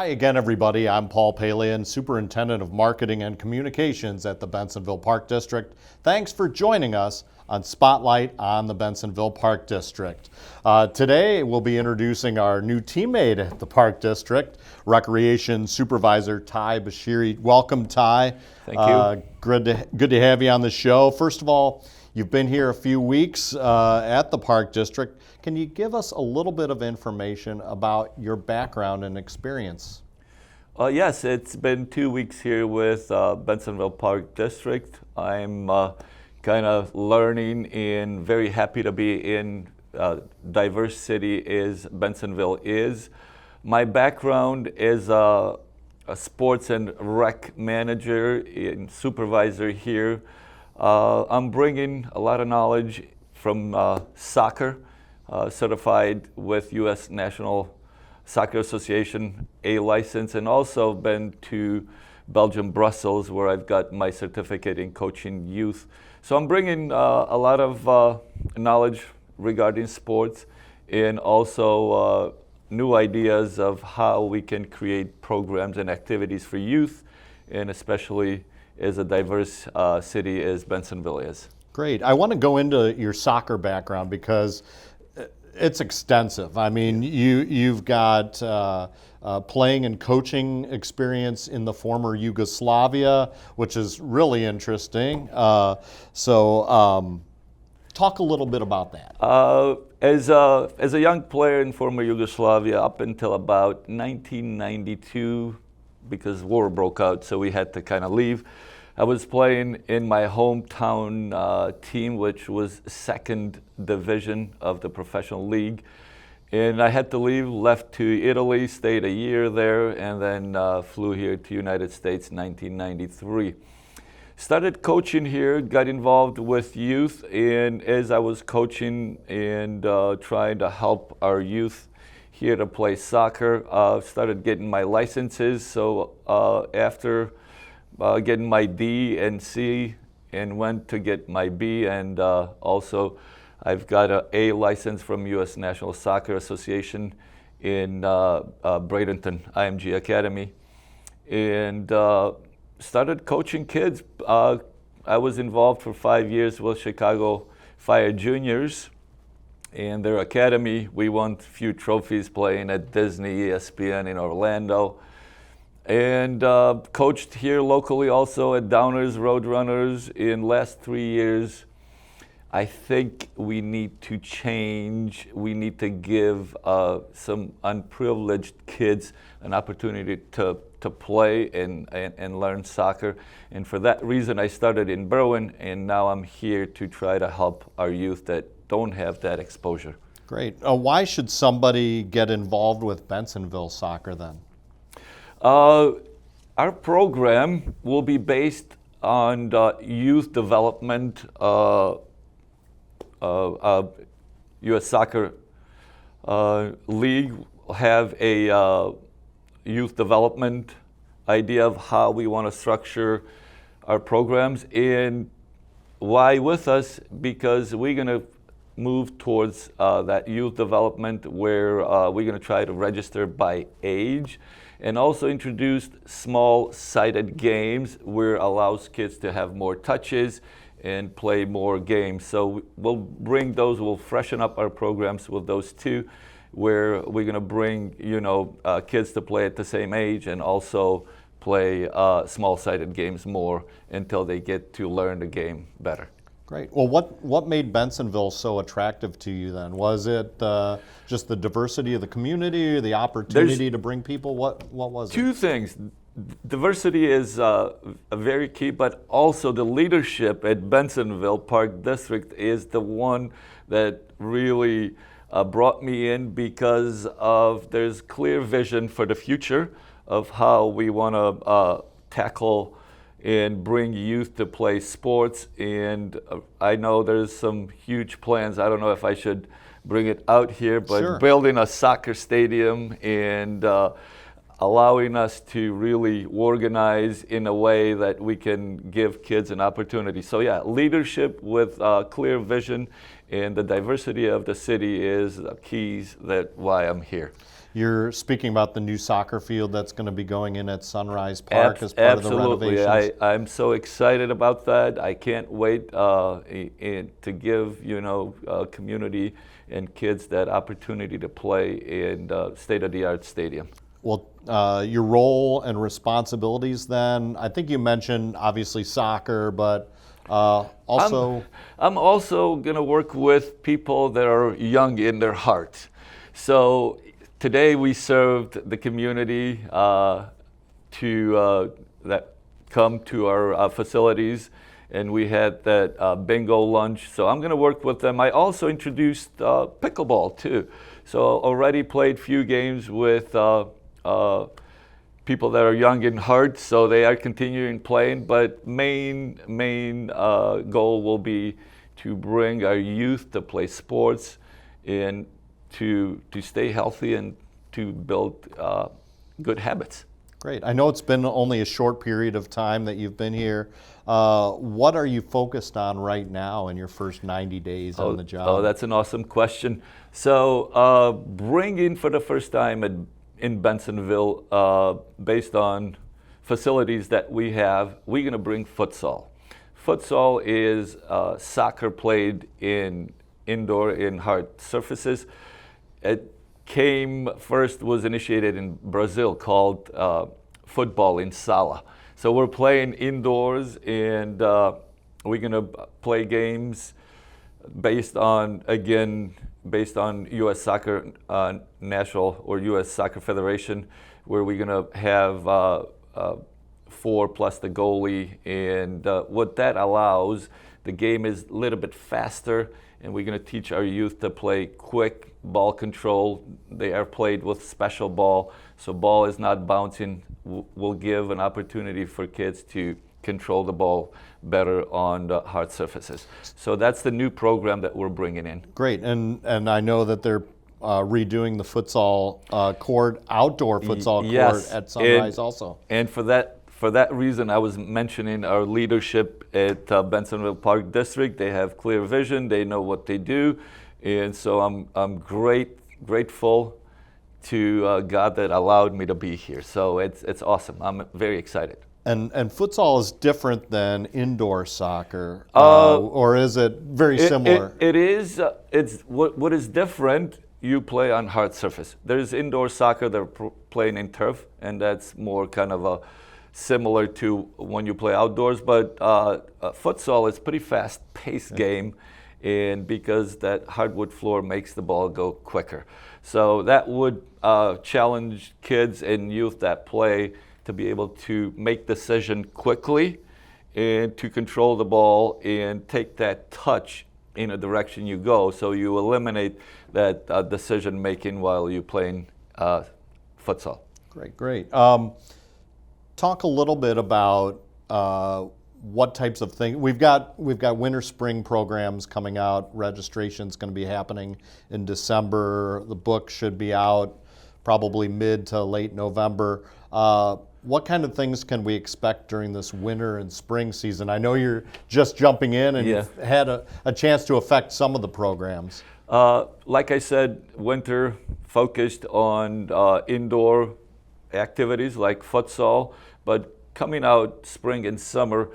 Hi again, everybody. I'm Paul Palian, Superintendent of Marketing and Communications at the Bensenville Park District. Thanks for joining us on Spotlight on the Bensenville Park District. Today, we'll be introducing our new teammate at the Park District, Recreation Supervisor Ty Beshiri. Welcome, Ty. Thank you. Good to have you on the show. First of all, you've been here a few weeks at the Park District. Can you give us a little bit of information about your background and experience? Yes, it's been 2 weeks here with Bensenville Park District. I'm kind of learning and very happy to be in diverse city as Bensenville is. My background is a sports and rec manager and supervisor here. I'm bringing a lot of knowledge from soccer. Certified with U.S. National Soccer Association A license, and also been to Belgium, Brussels, where I've got my certificate in coaching youth. So I'm bringing a lot of knowledge regarding sports, and also new ideas of how we can create programs and activities for youth, and especially as a diverse city as Bensenville is. Great. I want to go into your soccer background because it's extensive. I mean, you've got playing and coaching experience in the former Yugoslavia, which is really interesting. So talk a little bit about that. As a young player in former Yugoslavia, up until about 1992, because war broke out, so we had to kind of leave. I was playing in my hometown team, which was second division of the professional league. And I had to leave, left to Italy, stayed a year there, and then flew here to United States in 1993. Started coaching here, got involved with youth, and as I was coaching and trying to help our youth here to play soccer, started getting my licenses. So after getting my D and C, and went to get my B, and also I've got an A license from U.S. National Soccer Association in Bradenton IMG Academy, and started coaching kids. I was involved for 5 years with Chicago Fire Juniors and their academy. We won a few trophies playing at Disney, ESPN in Orlando. And coached here locally also at Downers Roadrunners in last 3 years. I think we need to change. We need to give some unprivileged kids an opportunity to play and learn soccer. And for that reason, I started in Berwyn, and now I'm here to try to help our youth that don't have that exposure. Great. Why should somebody get involved with Bensenville soccer then? Our program will be based on the youth development. U.S. Soccer League will have a youth development idea of how we want to structure our programs. And why with us? Because we're going to move towards that youth development where we're going to try to register by age, and also introduced small-sided games where it allows kids to have more touches and play more games. So we'll bring those, we'll freshen up our programs with those two, where we're gonna bring, kids to play at the same age and also play small-sided games more until they get to learn the game better. Great. Well, what made Bensenville so attractive to you then? Was it just the diversity of the community, the opportunity to bring people? What was it? Two things. Diversity is very key, but also the leadership at Bensenville Park District is the one that really brought me in, because of there's clear vision for the future of how we want to tackle and bring youth to play sports. And I know there's some huge plans. I don't know if I should bring it out here, but Sure. Building a soccer stadium and allowing us to really organize in a way that we can give kids an opportunity. So yeah, leadership with clear vision and the diversity of the city is the keys that why I'm here. You're speaking about the new soccer field that's going to be going in at Sunrise Park as part Absolutely. of the renovations. I'm so excited about that. I can't wait to give community and kids that opportunity to play in state-of-the-art stadium. Well, your role and responsibilities then, I think you mentioned obviously soccer, but also... I'm also going to work with people that are young in their heart. So today we served the community that come to our facilities, and we had that bingo lunch. So I'm going to work with them. I also introduced pickleball too. So already played few games with people that are young in heart, so they are continuing playing. But main goal will be to bring our youth to play sports and to stay healthy and to build good habits. Great. I know it's been only a short period of time that you've been here. What are you focused on right now in your first 90 days on the job? Oh, that's an awesome question. So bringing for the first time in Bensonville, based on facilities that we have, we're going to bring futsal. Futsal is soccer played in indoor in hard surfaces. It was initiated in Brazil, called Football in Sala. So we're playing indoors, and we're going to play games based on U.S. Soccer National or U.S. Soccer Federation, where we're going to have 4 plus the goalie. And what that allows, the game is a little bit faster, and we're going to teach our youth to play quick ball control. They are played with special ball, so ball is not bouncing. We'll give an opportunity for kids to control the ball better on the hard surfaces. So that's the new program that we're bringing in. Great, and I know that they're redoing the futsal court, outdoor futsal court at Sunrise also. And for that reason, I was mentioning our leadership at Bensonville Park District. They have clear vision. They know what they do, and so I'm grateful to God that allowed me to be here. So it's awesome. I'm very excited. And futsal is different than indoor soccer, or is it very similar? It is. It's what is different. You play on hard surface. There's indoor soccer. They're playing in turf, and that's more kind of similar to when you play outdoors. But futsal is pretty fast-paced game, and because that hardwood floor makes the ball go quicker. So that would challenge kids and youth that play to be able to make decision quickly and to control the ball and take that touch in a direction you go. So you eliminate that decision making while you're playing futsal. Great. Talk a little bit about what types of things we've got winter spring programs coming out. Registration's going to be happening in December. The book should be out probably mid to late November. What kind of things can we expect during this winter and spring season? I know you're just jumping in and you've had a chance to affect some of the programs. Like I said, winter focused on indoor activities like futsal, but coming out spring and summer,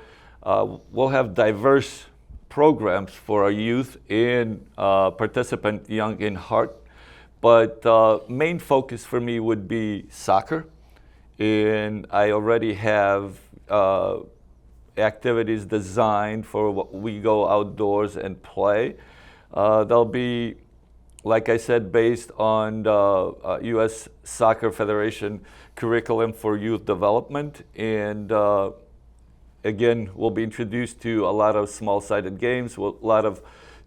we'll have diverse programs for our youth and participant young in heart. But main focus for me would be soccer. And I already have activities designed for what we go outdoors and play. They'll be, like I said, based on the U.S. Soccer Federation curriculum for youth development. And again, we'll be introduced to a lot of small-sided games, with a lot of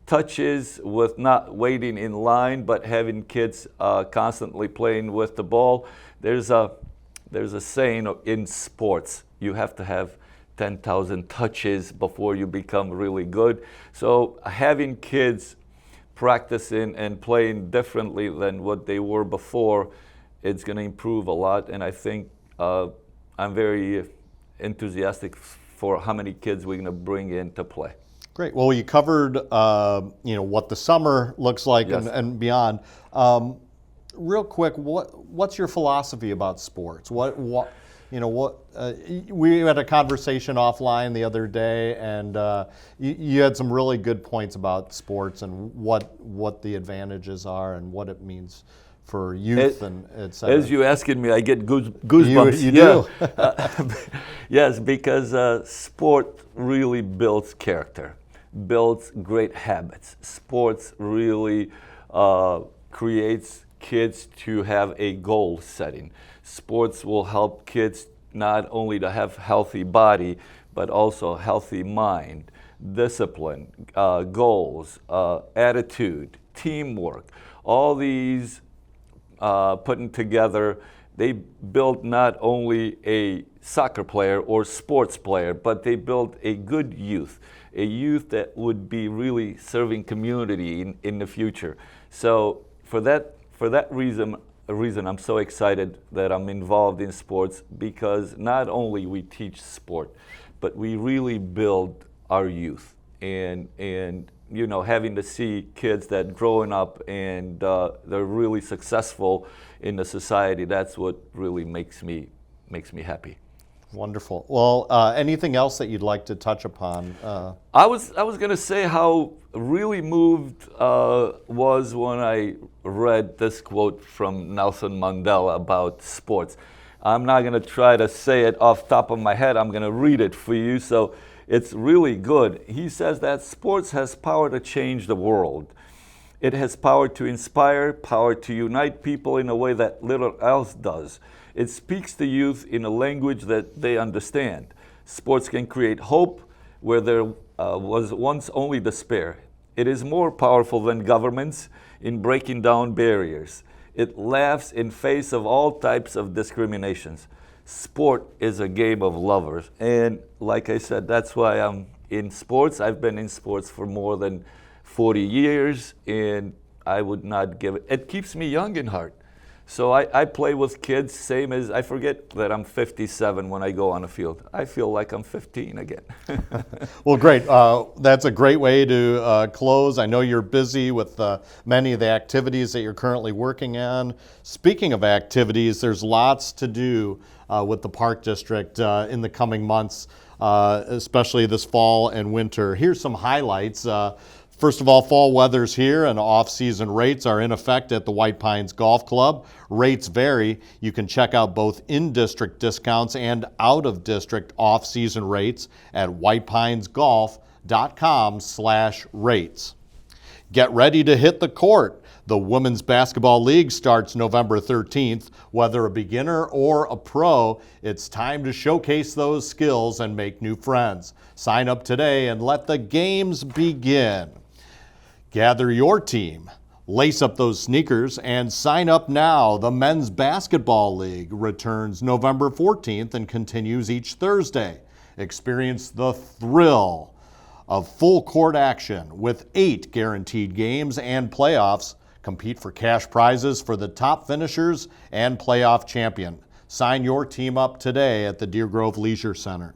touches, with not waiting in line, but having kids constantly playing with the ball. There's a saying in sports, you have to have 10,000 touches before you become really good. So having kids practicing and playing differently than what they were before, it's going to improve a lot. And I think I'm very enthusiastic for how many kids we're going to bring in to play. Great. Well, you covered what the summer looks like and beyond. real quick, what's your philosophy about sports? We had a conversation offline the other day, and you had some really good points about sports and what the advantages are and what it means for youth and et cetera. As you asking me, I get goosebumps. You do. Yes, because sport really builds character, builds great habits. Sports really creates kids to have a goal setting. Sports will help kids not only to have healthy body, but also healthy mind, discipline, goals, attitude, teamwork. All these putting together, they build not only a soccer player or sports player, but they build a good youth, a youth that would be really serving community in the future. So for that reason, I'm so excited that I'm involved in sports, because not only we teach sport, but we really build our youth. And having to see kids that growing up and they're really successful in the society, that's what really makes me happy. Wonderful. Well, anything else that you'd like to touch upon? I was going to say how really moved was when I read this quote from Nelson Mandela about sports. I'm not going to try to say it off the top of my head. I'm going to read it for you. So it's really good. He says that sports has power to change the world. It has power to inspire, power to unite people in a way that little else does. It speaks to youth in a language that they understand. Sports can create hope where there was once only despair. It is more powerful than governments in breaking down barriers. It laughs in face of all types of discriminations. Sport is a game of lovers. And like I said, that's why I'm in sports. I've been in sports for more than 40 years, and I would not give it. It keeps me young in heart. So I play with kids, same as, I forget that I'm 57 when I go on a field. I feel like I'm 15 again. Well, great. That's a great way to close. I know you're busy with many of the activities that you're currently working on. Speaking of activities, there's lots to do with the Park District in the coming months, especially this fall and winter. Here's some highlights. First of all, fall weather's here and off-season rates are in effect at the White Pines Golf Club. Rates vary. You can check out both in-district discounts and out-of-district off-season rates at whitepinesgolf.com/rates. Get ready to hit the court. The Women's Basketball League starts November 13th. Whether a beginner or a pro, it's time to showcase those skills and make new friends. Sign up today and let the games begin. Gather your team, lace up those sneakers, and sign up now. The Men's Basketball League returns November 14th and continues each Thursday. Experience the thrill of full court action with 8 guaranteed games and playoffs. Compete for cash prizes for the top finishers and playoff champion. Sign your team up today at the Deer Grove Leisure Center.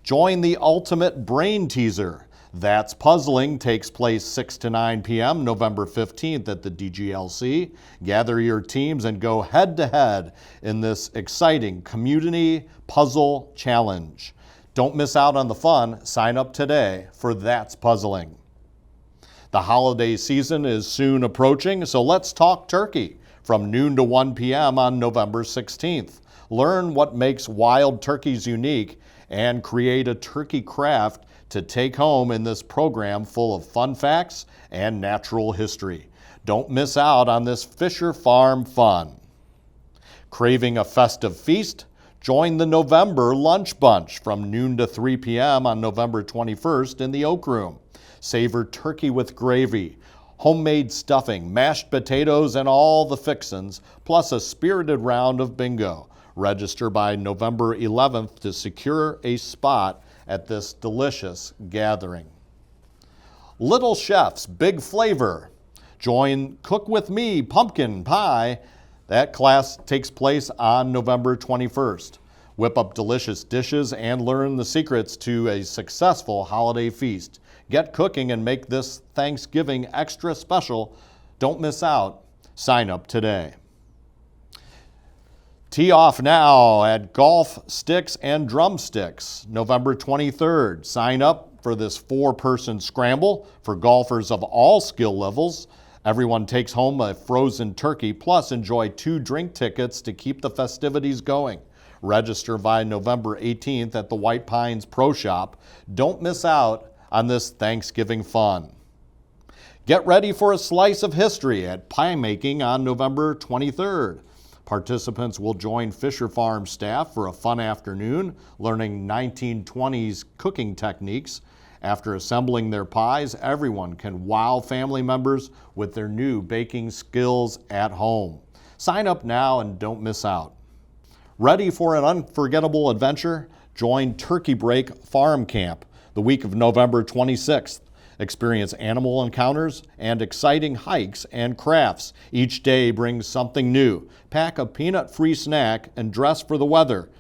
Join the ultimate brain teaser. That's Puzzling takes place 6 to 9 p.m. November 15th at the DGLC. Gather your teams and go head-to-head in this exciting community puzzle challenge. Don't miss out on the fun. Sign up today for That's Puzzling. The holiday season is soon approaching, so let's talk turkey from noon to 1 p.m. on November 16th. Learn what makes wild turkeys unique and create a turkey craft to take home in this program full of fun facts and natural history. Don't miss out on this Fisher Farm fun. Craving a festive feast? Join the November Lunch Bunch from noon to 3 p.m. on November 21st in the Oak Room. Savor turkey with gravy, homemade stuffing, mashed potatoes, and all the fixins, plus a spirited round of bingo. Register by November 11th to secure a spot at this delicious gathering. Little Chef's Big Flavor. Join Cook With Me Pumpkin Pie. That class takes place on November 21st. Whip up delicious dishes and learn the secrets to a successful holiday feast. Get cooking and make this Thanksgiving extra special. Don't miss out. Sign up today. Tee off now at Golf Sticks and Drumsticks, November 23rd. Sign up for this 4-person scramble for golfers of all skill levels. Everyone takes home a frozen turkey, plus enjoy 2 drink tickets to keep the festivities going. Register by November 18th at the White Pines Pro Shop. Don't miss out on this Thanksgiving fun. Get ready for a slice of history at pie making on November 23rd. Participants will join Fisher Farm staff for a fun afternoon, learning 1920s cooking techniques. After assembling their pies, everyone can wow family members with their new baking skills at home. Sign up now and don't miss out. Ready for an unforgettable adventure? Join Turkey Break Farm Camp the week of November 26th. Experience animal encounters and exciting hikes and crafts. Each day brings something new. Pack a peanut-free snack and dress for the weather.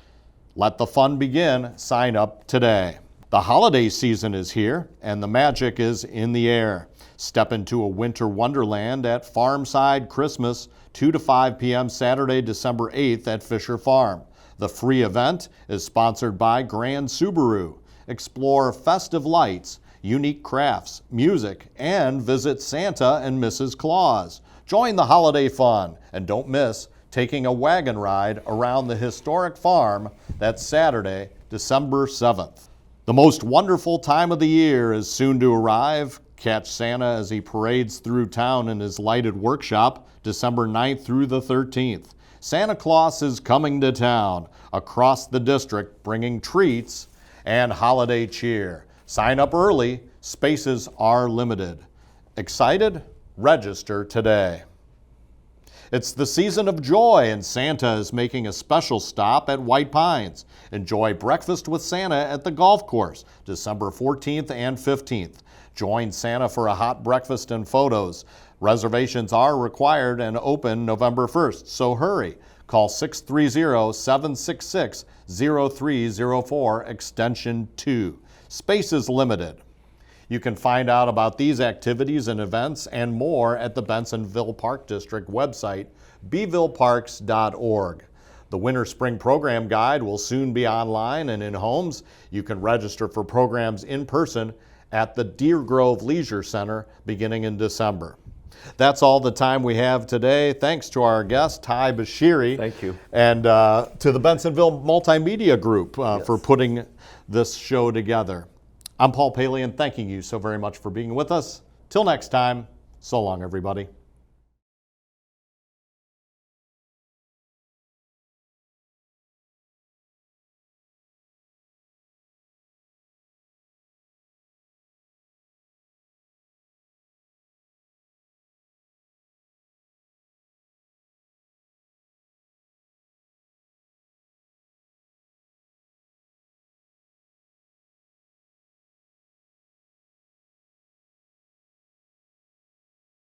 Let the fun begin. Sign up today. The holiday season is here and the magic is in the air. Step into a winter wonderland at Farmside Christmas, 2 to 5 p.m. Saturday, December 8th at Fisher Farm. The free event is sponsored by Grand Subaru. Explore festive lights, unique crafts, music, and visit Santa and Mrs. Claus. Join the holiday fun and don't miss taking a wagon ride around the historic farm. That's Saturday, December 7th. The most wonderful time of the year is soon to arrive. Catch Santa as he parades through town in his lighted workshop, December 9th through the 13th. Santa Claus is coming to town across the district, bringing treats and holiday cheer. Sign up early. Spaces are limited. Excited? Register today. It's the season of joy, and Santa is making a special stop at White Pines. Enjoy breakfast with Santa at the golf course, December 14th and 15th. Join Santa for a hot breakfast and photos. Reservations are required and open November 1st, so hurry. Call 630-766-0304, extension 2. Space is limited. You can find out about these activities and events and more at the Bensenville Park District website, bvilleparks.org. The Winter Spring Program Guide will soon be online and in homes. You can register for programs in person at the Deer Grove Leisure Center beginning in December. That's all the time we have today. Thanks to our guest, Ty Beshiri. Thank you. And to the Bensenville Multimedia Group Yes. for putting this show together. I'm Paul Palian, thanking you so very much for being with us. Till next time, so long, everybody.